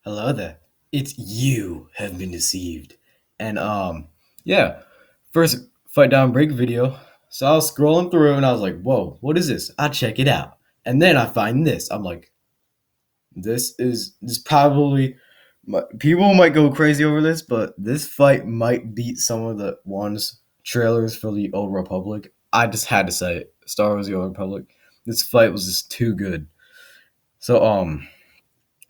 Hello there. It's you have been deceived. And yeah, first fight down break video. So I was scrolling through and I was like, whoa, what is this? I'll check it out. And then I find this. I'm like, this probably people might go crazy over this, but this fight might beat some of the ones trailers for the Old Republic. I just had to say it. Star Wars: The Old Republic. This fight was just too good. So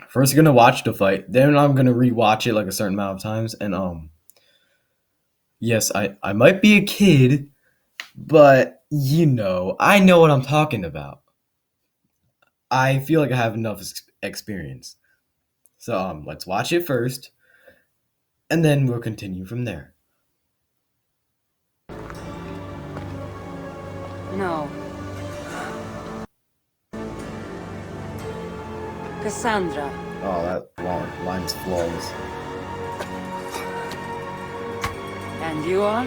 first, you're gonna watch the fight. Then I'm gonna rewatch it like a certain amount of times. And yes, I might be a kid, but I know what I'm talking about. I feel like I have enough experience. So let's watch it first, and then we'll continue from there. No. Kassandra. Oh, that line's flawless. And you are?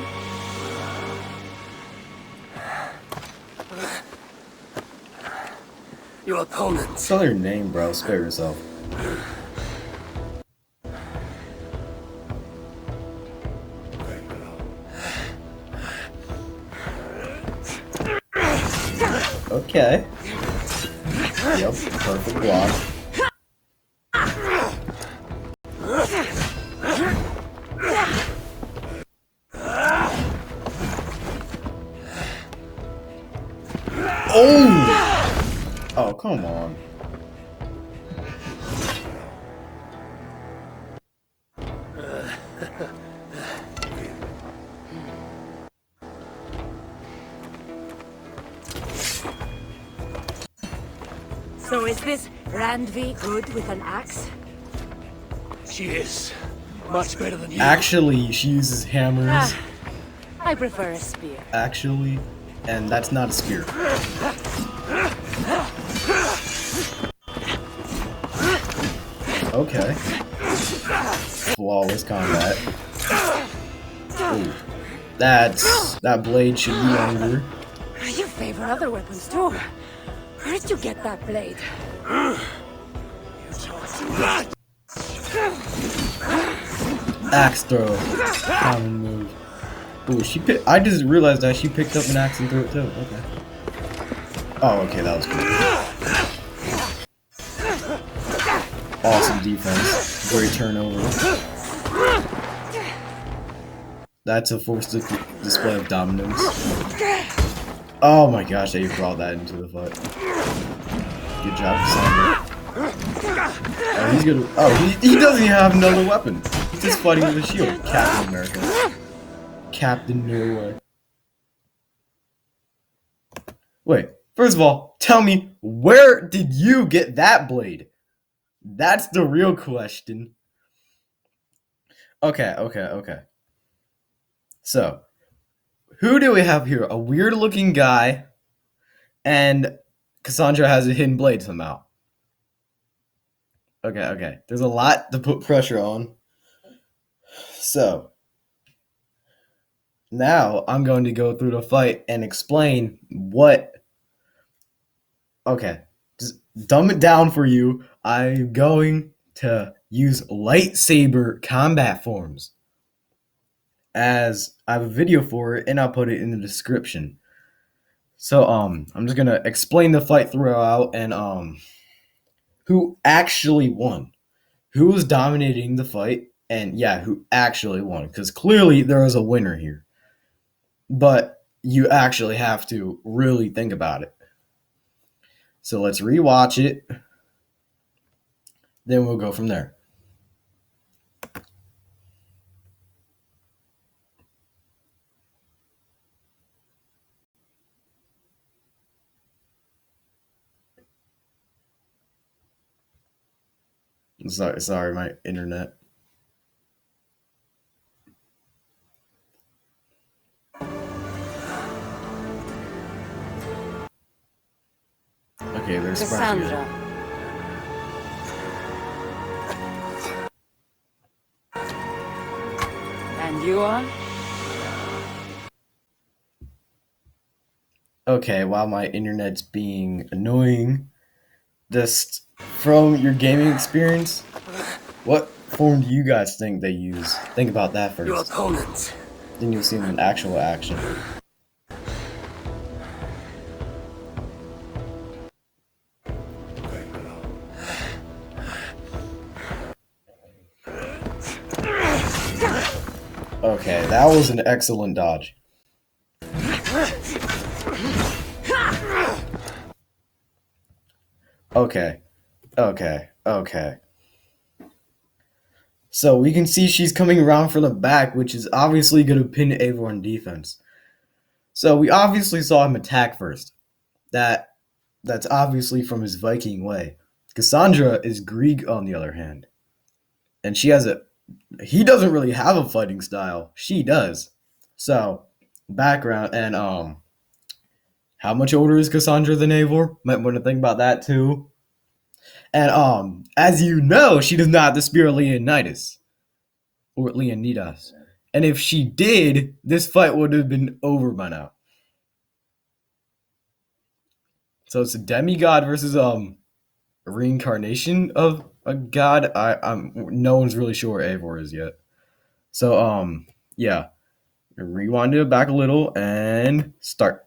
Your opponent. Spell your name, bro. Spare yourself. Okay. Yep, perfect block. Oh! Oh, come on. So is this Randvi good with an axe? She is much better than you. Actually, she uses hammers. I prefer a spear. Actually, and that's not a spear. Okay. Flawless combat. Ooh. That blade should be longer. You favor other weapons too. Where did you get that blade? Axe throw. Common move. Ooh, I just realized that she picked up an axe and threw it too. Okay. Oh, okay, that was cool. Awesome defense. Great turnover. That's a forced display of dominance. Oh my gosh, they brought that into the fight. Good job, Kassandra. Oh, he's gonna. Oh, he doesn't even have another weapon. He's just fighting with a shield. Captain America. Captain Norway. Wait, first of all, tell me, where did you get that blade? That's the real question. Okay. So, who do we have here? A weird looking guy, and Kassandra has a hidden blade somehow. Okay. There's a lot to put pressure on. So, now I'm going to go through the fight and explain what. Okay, just dumb it down for you. I'm going to use lightsaber combat forms, as I have a video for it and I'll put it in the description. So I'm just gonna explain the fight throughout and who actually won, who was dominating the fight, and yeah, who actually won, because clearly there was a winner here. But you actually have to really think about it. So let's rewatch it, then we'll go from there. Sorry, my internet. Okay, there's Kassandra. And you are? Okay, while my internet's being annoying, just from your gaming experience, What form do you guys think they use? Think about that Your first. opponent. Then you'll see them in actual action. Okay, that was an excellent dodge. Okay, okay. So we can see she's coming around from the back, which is obviously going to pin Eivor in defense. So we obviously saw him attack first. That's obviously from his Viking way. Kassandra is Greek on the other hand. And he doesn't really have a fighting style. She does. So, background and how much older is Kassandra than Eivor? Might want to think about that too. And as you know, she does not have the spear of Leonidas or Leonidas. And if she did, this fight would have been over by now. So it's a demigod versus a reincarnation of a god. I'm no one's really sure where Eivor is yet. So yeah. Rewind it back a little and start.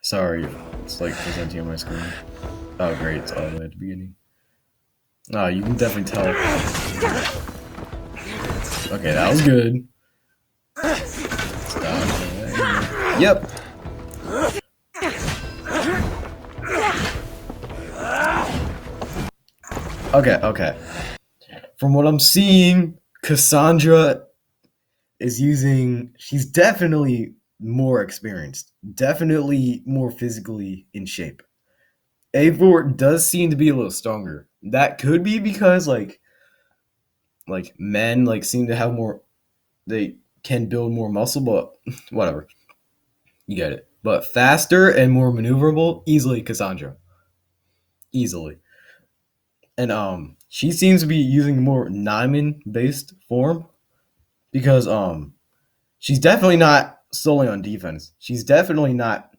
Sorry, it's like presenting on my screen. Oh great, it's all the way at the beginning. Oh, you can definitely tell. Okay, that was good. Stop. Yep. Okay. From what I'm seeing, Kassandra she's definitely more experienced, definitely more physically in shape. Eivor does seem to be a little stronger. That could be because like men like seem to have more, they can build more muscle, but whatever. You get it. But faster and more maneuverable, easily Kassandra. Easily. And she seems to be using a more Naiman based form because she's definitely not solely on defense. She's definitely not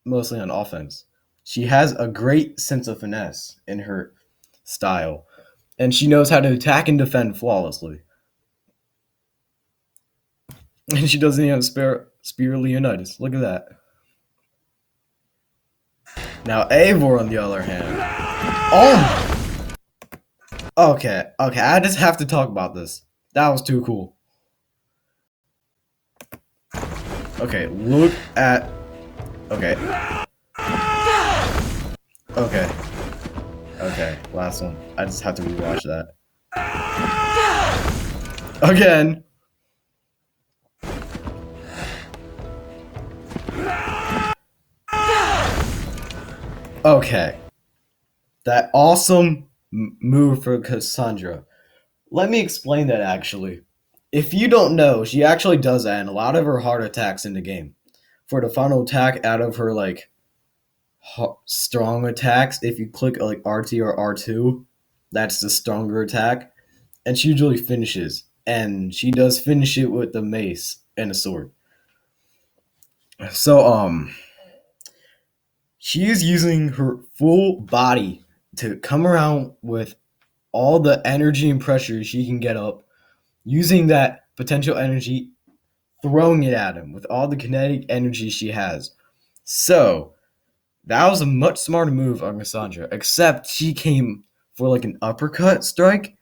mostly on offense. She has a great sense of finesse in her style, and she knows how to attack and defend flawlessly. And she doesn't even spear Leonidas. Look at that. Now Eivor, on the other hand, oh, okay. I just have to talk about this. That was too cool. Okay, look at. Okay. Okay, last one. I just have to rewatch that. Again. Okay. That awesome move for Kassandra. Let me explain that actually. If you don't know, she actually does that in a lot of her hard attacks in the game. For the final attack out of her like strong attacks, if you click like RT or R2, that's the stronger attack. And she usually finishes. And she does finish it with the mace and a sword. So she is using her full body to come around with all the energy and pressure she can get up, using that potential energy, throwing it at him with all the kinetic energy she has. So that was a much smarter move on Kassandra, except she came for like an uppercut strike,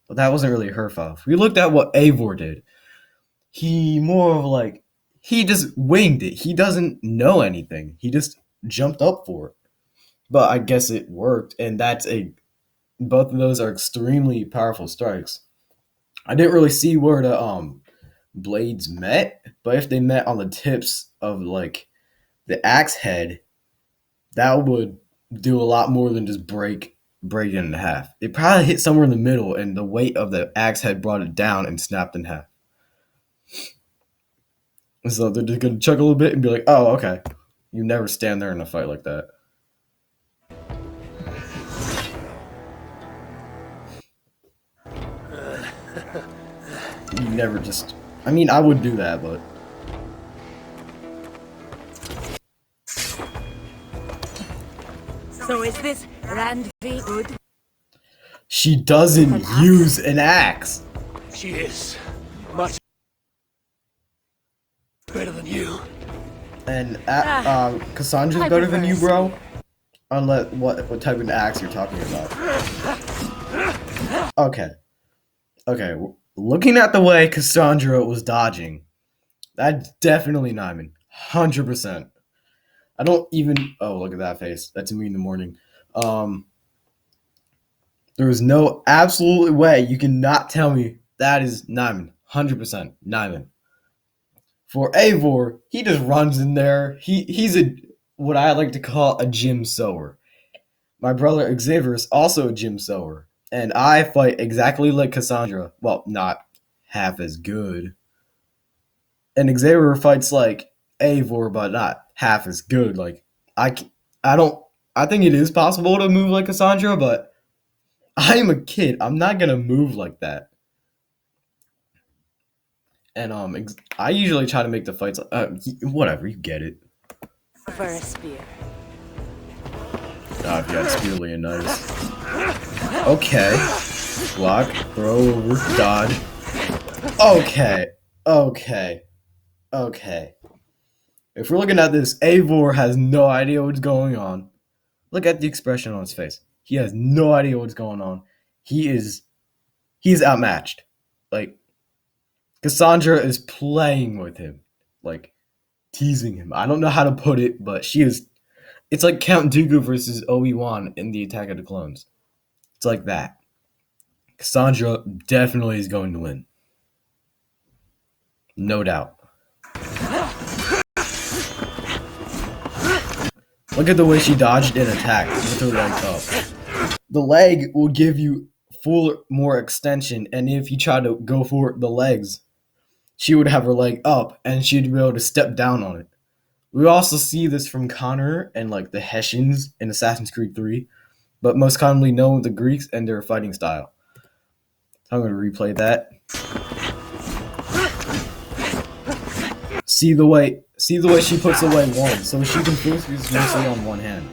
but that wasn't really her fault. We looked at what Eivor did. He more of like, he just winged it. He doesn't know anything. He just jumped up for it. But I guess it worked, and both of those are extremely powerful strikes. I didn't really see where the blades met, but if they met on the tips of like the axe head, that would do a lot more than just break it in half. It probably hit somewhere in the middle, and the weight of the axe head brought it down and snapped in half. So they're just gonna chuck a little bit and be like, "Oh, okay." You never stand there in a fight like that. You never just. I mean, I would do that, but So is this Randvi good? She doesn't An use axe? an axe. She is much better than you. And Cassandra's I better prefer than a you, bro. spear. Unless what type of axe you're talking about? Okay, okay. Looking at the way Cassandra was dodging, that's definitely Nyman, 100%. I don't even. Oh, look at that face. That's me in the morning. Um, there is no absolute way you cannot tell me that is Nyman, 100% Nyman. For Eivor, he just runs in there. He's a what I like to call a gym sower. My brother Xavier is also a gym sower, and I fight exactly like Cassandra. Well, not half as good. And Xavier fights like Eivor, but not half as good. Like I, I don't. I think it is possible to move like Cassandra, but I am a kid. I'm not gonna move like that. And I usually try to make the fights. Whatever, you get it. For a spear. If you had Spear Leonidas. Okay. Block, throw over, dodge. Okay. Okay. Okay. If we're looking at this, Eivor has no idea what's going on. Look at the expression on his face. He has no idea what's going on. He is outmatched. Like Cassandra is playing with him. Like teasing him. I don't know how to put it, but she is it's like Count Dooku versus Obi-Wan in the Attack of the Clones. It's like that. Kassandra definitely is going to win. No doubt. Look at the way she dodged and attacked with her leg up. The leg will give you full more extension, and if you try to go for the legs, she would have her leg up and she'd be able to step down on it. We also see this from Connor and like the Hessians in Assassin's Creed 3, but most commonly known the Greeks and their fighting style. I'm going to replay that. See the way she puts away one, so she can focus mostly on one hand.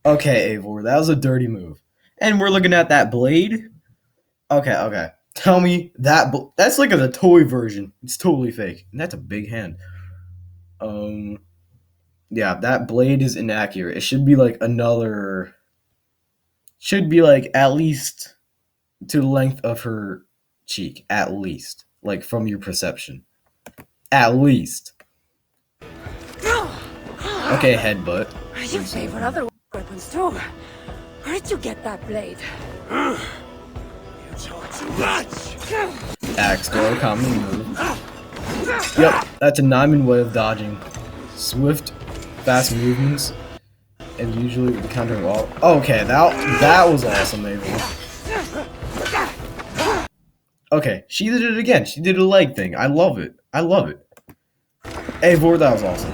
Okay, Eivor, that was a dirty move. And we're looking at that blade. Okay. Tell me that's like a toy version. It's totally fake, and that's a big hand. Yeah, that blade is inaccurate. It should be like another. Should be like at least to the length of her cheek, at least, like from your perception, at least. Okay, headbutt. You favor other weapons too. Where did you get that blade? You talk too much. Axe throw, common move. Yep, that's a Nyman way of dodging. Swift, fast movements, and usually the countering wall. Okay, that was awesome, Eivor. Okay, she did it again. She did a leg thing. I love it. Eivor, that was awesome.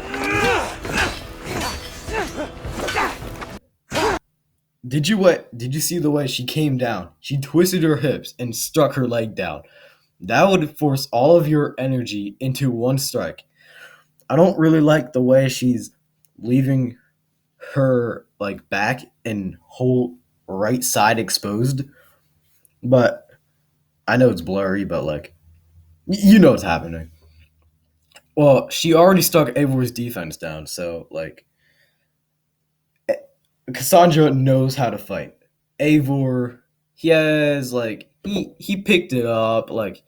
Did you see the way she came down? She twisted her hips and struck her leg down. That would force all of your energy into one strike. I don't really like the way she's leaving her like back and whole right side exposed. But I know it's blurry, but like you know what's happening. Well, she already stuck Eivor's defense down, so like Cassandra knows how to fight. Eivor, he has like he picked it up. Like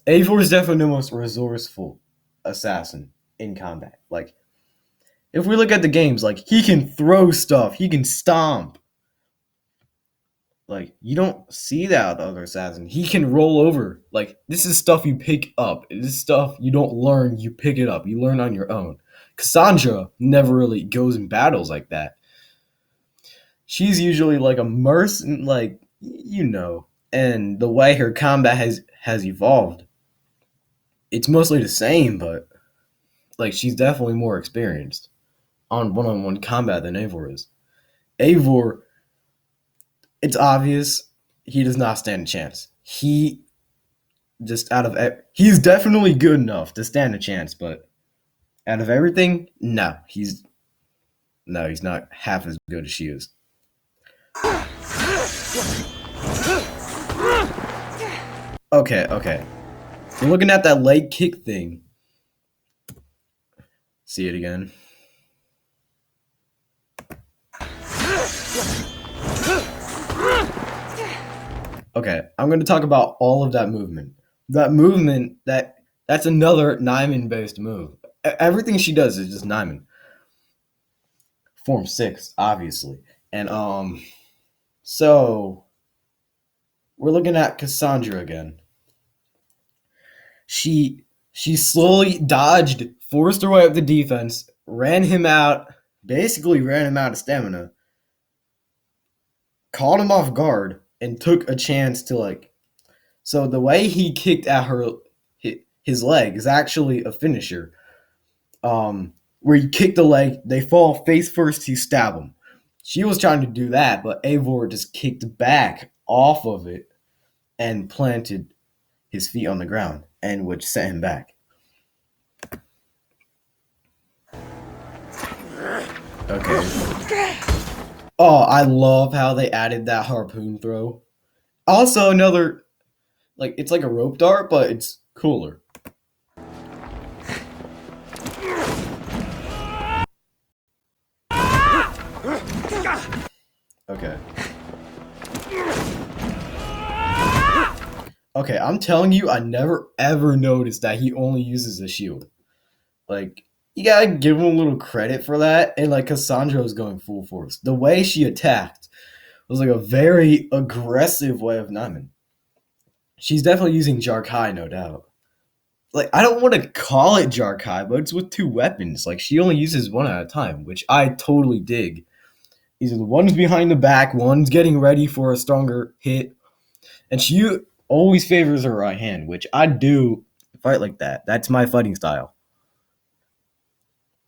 Eivor is definitely the most resourceful assassin in combat. Like if we look at the games, like he can throw stuff, he can stomp. Like you don't see that with other assassins. He can roll over. Like this is stuff you pick up. This is stuff you don't learn. You pick it up. You learn on your own. Cassandra never really goes in battles like that. She's usually like a mercenary, like you know. And the way her combat has evolved, it's mostly the same, but like she's definitely more experienced on one-on-one combat than Eivor is. Eivor, it's obvious he does not stand a chance. He's definitely good enough to stand a chance, but out of everything, he's not half as good as she is. Okay, okay. We're looking at that leg kick thing. See it again. Okay, I'm going to talk about all of that movement. That movement, that's another Nyman based move. Everything she does is just Nyman. Form 6, obviously. And so we're looking at Kassandra again. She slowly dodged, forced her way up the defense, ran him out, basically ran him out of stamina, caught him off guard, and took a chance to like. So the way he kicked at her, his leg is actually a finisher. Where you kick the leg, they fall face first, you stab them. She was trying to do that, but Eivor just kicked back off of it and planted his feet on the ground, and which sent him back. Okay. Oh, I love how they added that harpoon throw. Also, another like it's like a rope dart, but it's cooler. Okay. Okay, I'm telling you, I never ever noticed that he only uses a shield. Like, you gotta give him a little credit for that. And like Kassandra was going full force. The way she attacked was like a very aggressive way of Nyman. She's definitely using Jarkai, no doubt. Like, I don't want to call it Jarkai, but it's with two weapons. Like, she only uses one at a time, which I totally dig. Either the one's behind the back, one's getting ready for a stronger hit, and she always favors her right hand, which I do fight like that. That's my fighting style.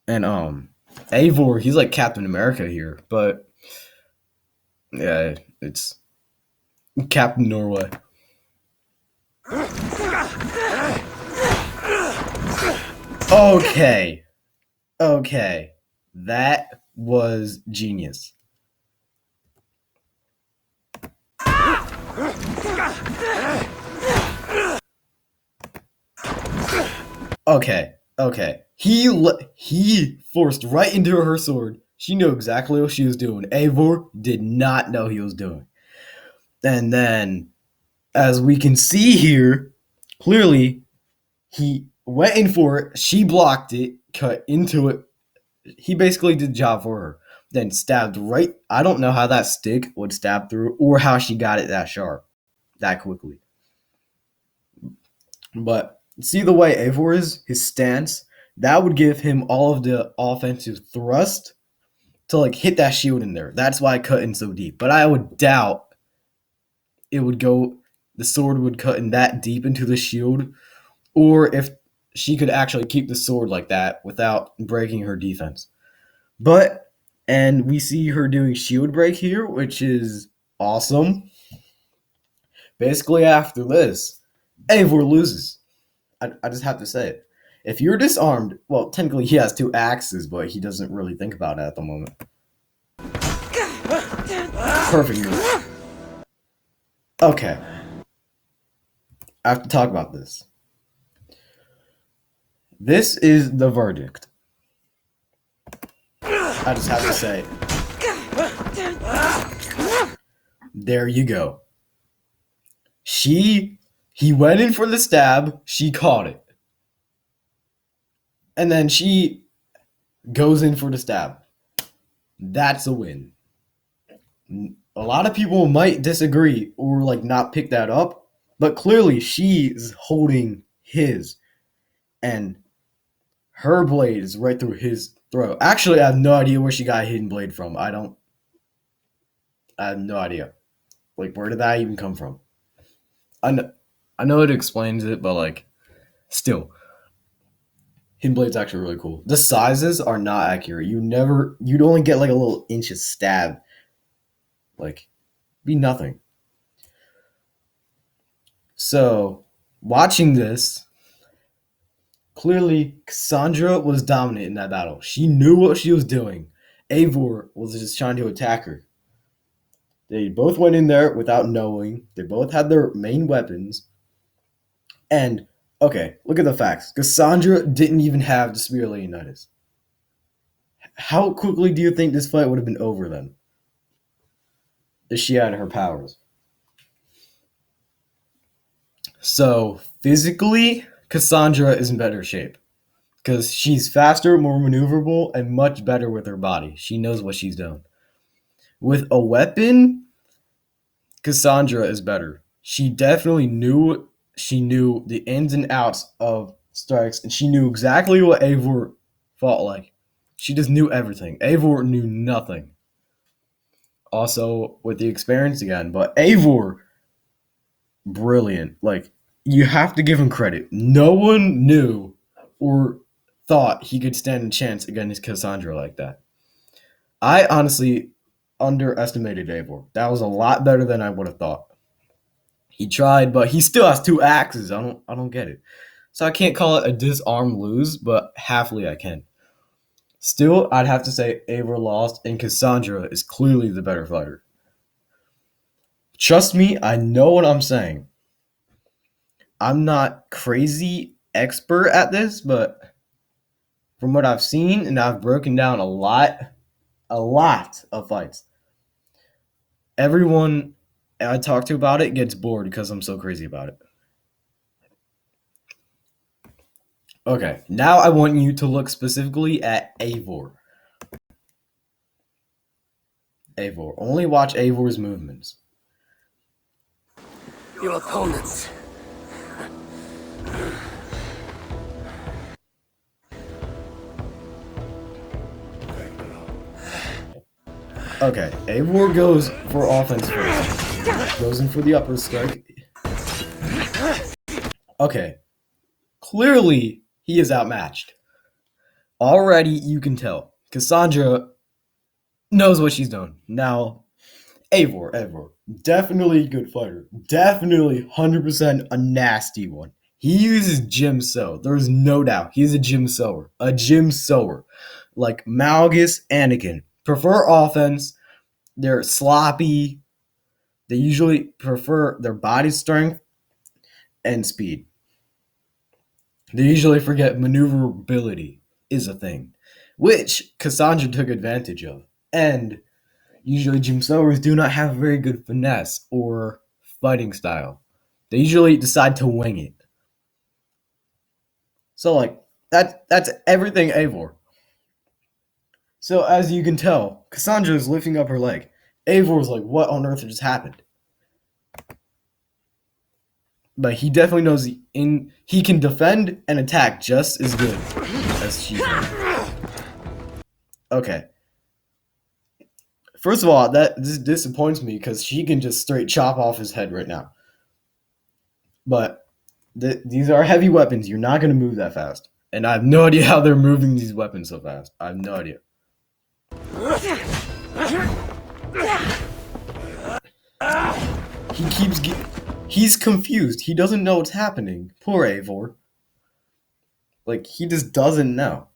And Eivor, he's like Captain America here, but yeah, it's Captain Norway. Okay. Okay. That was genius. Okay. Okay. He forced right into her sword. She knew exactly what she was doing. Eivor did not know he was doing. And then, as we can see here, clearly he went in for it. She blocked it, cut into it. He basically did the job for her. Then stabbed right. I don't know how that stick would stab through or how she got it that sharp, that quickly. But see the way Eivor is, his stance, that would give him all of the offensive thrust to like hit that shield in there. That's why I cut in so deep. But I would doubt it would go, the sword would cut in that deep into the shield, or if she could actually keep the sword like that without breaking her defense. But, and we see her doing shield break here, which is awesome. Basically, after this, Eivor loses. I just have to say it. If you're disarmed, well, technically he has two axes, but he doesn't really think about it at the moment. Perfect move. Okay. I have to talk about this. This is the verdict. I just have to say. There you go. He went in for the stab, she caught it. And then she goes in for the stab. That's a win. A lot of people might disagree or like not pick that up, but clearly she's holding his, and her blade is right through his throat. Actually, I have no idea where she got a hidden blade from. I have no idea. Like, where did that even come from? I know it explains it, but like, still, hidden blade's actually really cool. The sizes are not accurate. You'd only get like a little inch of stab. Like, be nothing. So, watching this, clearly Kassandra was dominant in that battle. She knew what she was doing. Eivor was just trying to attack her. They both went in there without knowing. They both had their main weapons. And okay, look at the facts. Kassandra didn't even have the Spear of Leonidas. How quickly do you think this fight would have been over then? If she had her powers. So physically, Kassandra is in better shape because she's faster, more maneuverable, and much better with her body. She knows what she's doing. With a weapon, Kassandra is better. She definitely knew the ins and outs of strikes, and she knew exactly what Eivor fought like. She just knew everything. Eivor knew nothing. Also, with the experience again, but Eivor, brilliant. Like, you have to give him credit. No one knew or thought he could stand a chance against Kassandra like that. I honestly underestimated Eivor. That was a lot better than I would have thought. He tried, but he still has two axes. I don't get it. So I can't call it a disarm lose, but halfly I can. Still, I'd have to say Eivor lost, and Kassandra is clearly the better fighter. Trust me, I know what I'm saying. I'm not crazy expert at this, but from what I've seen, and I've broken down a lot of fights. Everyone I talk to about it gets bored because I'm so crazy about it. Okay, now I want you to look specifically at Eivor. Eivor. Only watch Eivor's movements. Your opponents. Okay, Eivor goes for offense first. Goes in for the upper strike. Okay, clearly he is outmatched. Already you can tell. Kassandra knows what she's doing. Now, Eivor, definitely a good fighter. Definitely 100% a nasty one. He uses gym sew. There's no doubt. He's a gym sewer. A gym sewer. Like Malgus, Anakin. Prefer offense. They're sloppy. They usually prefer their body strength and speed. They usually forget maneuverability is a thing, which Kassandra took advantage of. And usually gym sewers do not have very good finesse or fighting style. They usually decide to wing it. So like that's everything Eivor. So as you can tell, Kassandra is lifting up her leg. Eivor's like, what on earth just happened? But he definitely knows he can defend and attack just as good as she can. Okay. First of all, this disappoints me because she can just straight chop off his head right now. But these are heavy weapons. You're not going to move that fast. And I have no idea how they're moving these weapons so fast. I have no idea. He's confused. He doesn't know what's happening. Poor Eivor. Like, he just doesn't know.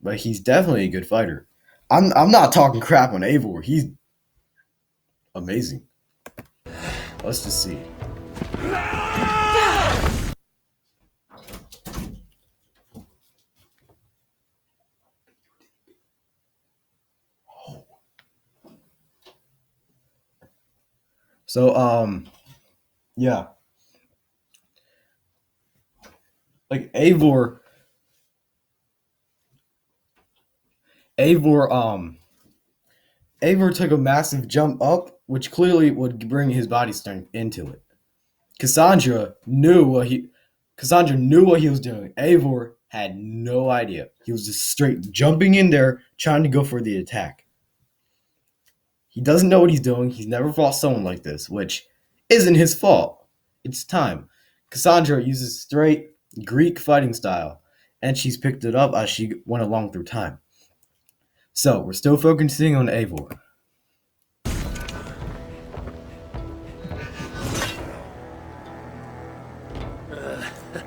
But he's definitely a good fighter. I'm not talking crap on Eivor. He's amazing. Let's just see. So yeah. Like Eivor Eivor took a massive jump up, which clearly would bring his body strength into it. Kassandra knew what he was doing. Eivor had no idea. He was just straight jumping in there, trying to go for the attack. He doesn't know what he's doing. He's never fought someone like this, which isn't his fault. It's time. Kassandra uses straight Greek fighting style, and she's picked it up as she went along through time. So, we're still focusing on Eivor.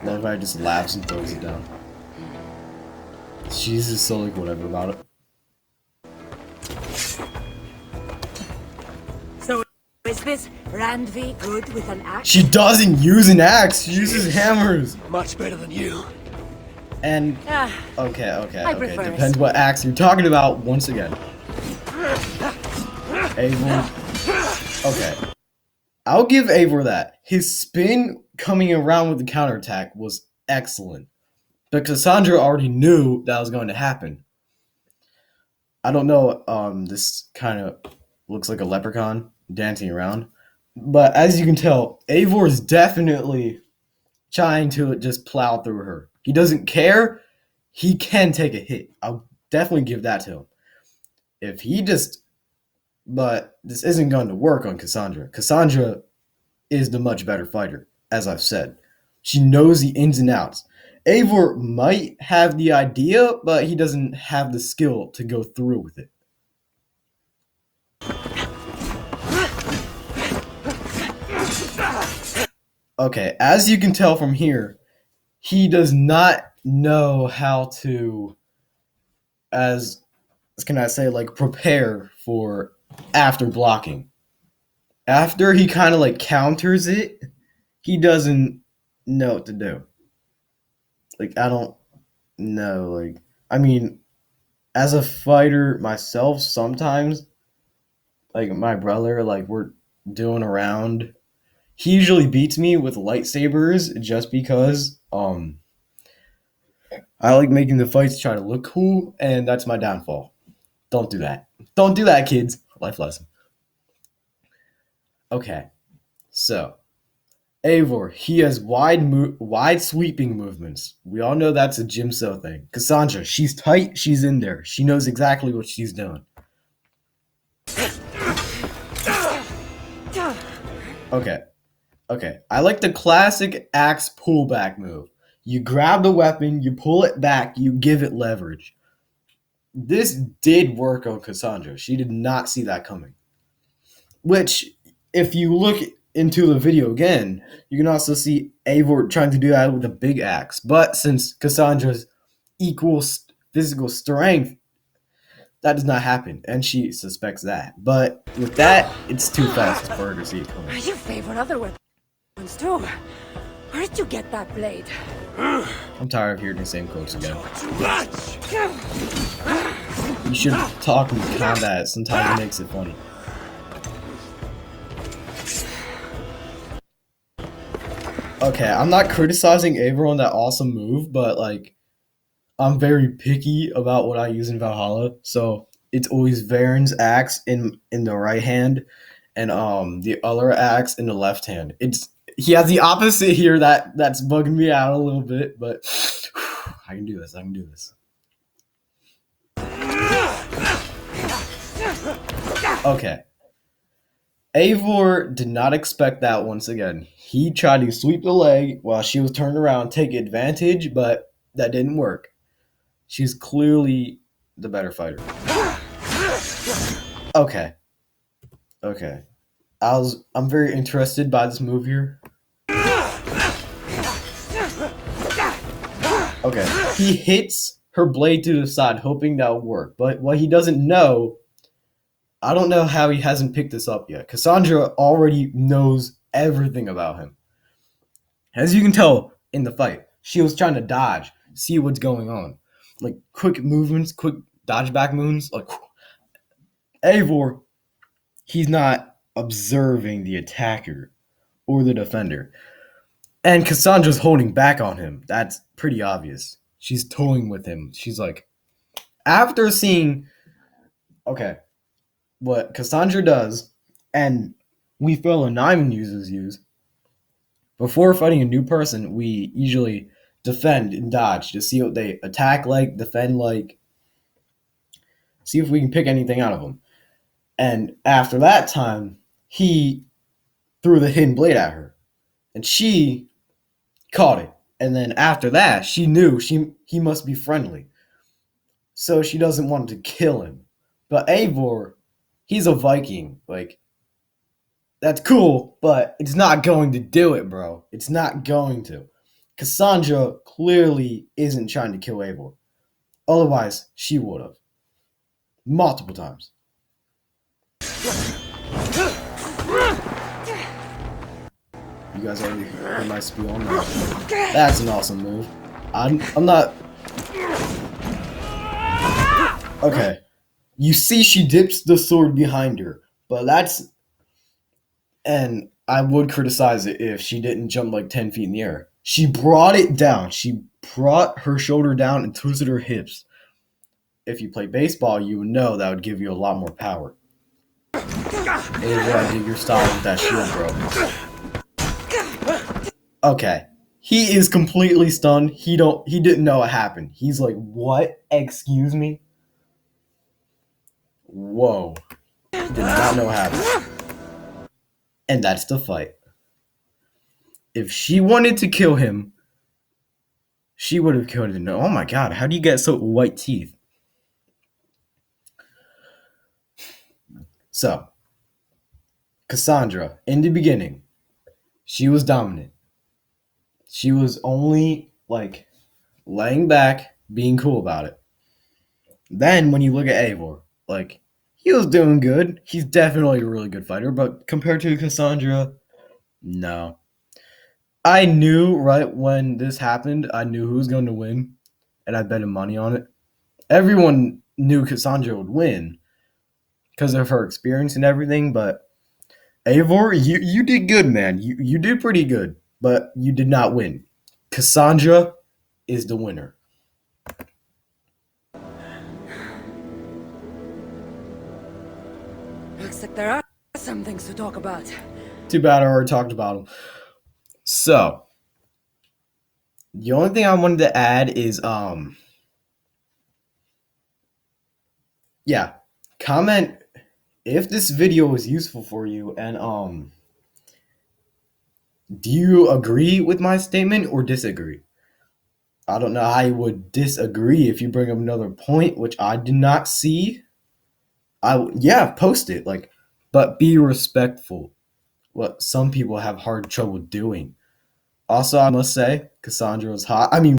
Love how he just laughs and throws it down. She's just so like whatever about it. Is Randvi good with an axe? She doesn't use an axe. She uses hammers. Much better than you. And I okay. prefer Depends it. what axe you're talking about. Once again, Eivor. Okay, I'll give Eivor that. His spin coming around with the counterattack was excellent. But Kassandra already knew that was going to happen. I don't know. This kind of looks like a leprechaun dancing around, but as you can tell, Eivor is definitely trying to just plow through her. He doesn't care. He can take a hit. I'll definitely give that to him. If he just, but this isn't going to work on Kassandra. Kassandra is the much better fighter, as I've said. She knows the ins and outs. Eivor might have the idea, but he doesn't have the skill to go through with it. Okay, as you can tell from here, he does not know how to, as can I say, like prepare for after blocking. After he kind of like counters it, he doesn't know what to do. Like, I don't know. Like, I mean, as a fighter myself, sometimes, like my brother, like we're doing a round. He usually beats me with lightsabers just because I like making the fights try to look cool, and that's my downfall. Don't do that. Don't do that, kids. Life lesson. Okay, so Eivor, he has wide sweeping movements. We all know that's a Jim So thing. Kassandra, she's tight, she's in there. She knows exactly what she's doing. Okay. I like the classic axe pullback move. You grab the weapon, you pull it back, you give it leverage. This did work on Kassandra. She did not see that coming. Which, if you look into the video again, you can also see Eivor trying to do that with a big axe. But since Kassandra's equal physical strength, that does not happen, and she suspects that. But with that, it's too fast for her to see it coming. You favor other weapons too. Where did you get that blade? I'm tired of hearing the same quotes again. Too much. You should talk in combat. Sometimes it makes it funny. Okay, I'm not criticizing Eivor on that awesome move, but like, I'm very picky about what I use in Valhalla. So it's always Varen's axe in the right hand, and the other axe in the left hand. He has the opposite here that's bugging me out a little bit, but I can do this. Okay. Eivor did not expect that once again. He tried to sweep the leg while she was turned around, take advantage, but that didn't work. She's clearly the better fighter. Okay. I'm very interested by this move here. Okay. He hits her blade to the side, hoping that will work. But what he doesn't know, I don't know how he hasn't picked this up yet. Kassandra already knows everything about him. As you can tell in the fight, she was trying to dodge, see what's going on. Like quick movements, quick dodge back moves. Like Eivor, he's not observing the attacker or the defender. And Kassandra's holding back on him. That's pretty obvious. She's toying with him. She's like, after seeing, okay, what Kassandra does, and we fellow Nyman users use, before fighting a new person, we usually defend and dodge to see what they attack like, defend like, see if we can pick anything out of them. And after that time, he threw the hidden blade at her, and she caught it. And then after that, she knew he must be friendly, so she doesn't want to kill him. But Eivor, he's a Viking. Like, that's cool, but it's not going to do it, bro. It's not going to. Kassandra clearly isn't trying to kill Eivor. Otherwise, she would have. Multiple times. You guys already heard my spiel on that. That's an awesome move. I'm not. Okay. You see, she dips the sword behind her, but that's. And I would criticize it if she didn't jump like 10 feet in the air. She brought it down. She brought her shoulder down and twisted her hips. If you play baseball, you would know that would give you a lot more power. Eivor, I dig your style with that shield, bro. Okay. He is completely stunned. He didn't know what happened. He's like, what? Excuse me? Whoa. He did not know what happened. And that's the fight. If she wanted to kill him, she would have killed him. Oh my god, how do you get so white teeth? So, Kassandra, in the beginning, she was dominant. She was only like laying back, being cool about it. Then when you look at Eivor, like he was doing good. He's definitely a really good fighter, but compared to Kassandra, no. I knew right when this happened, I knew who was going to win, and I betted money on it. Everyone knew Kassandra would win because of her experience and everything, but Eivor, you did good, man. You did pretty good, but you did not win. Kassandra is the winner. Looks like there are some things to talk about. Too bad I already talked about them. So, the only thing I wanted to add is yeah, comment if this video was useful for you, and do you agree with my statement or disagree? I don't know how you would disagree if you bring up another point, which I did not see. Yeah, post it, like, but be respectful. What some people have hard trouble doing. Also, I must say, Kassandra was hot. I mean,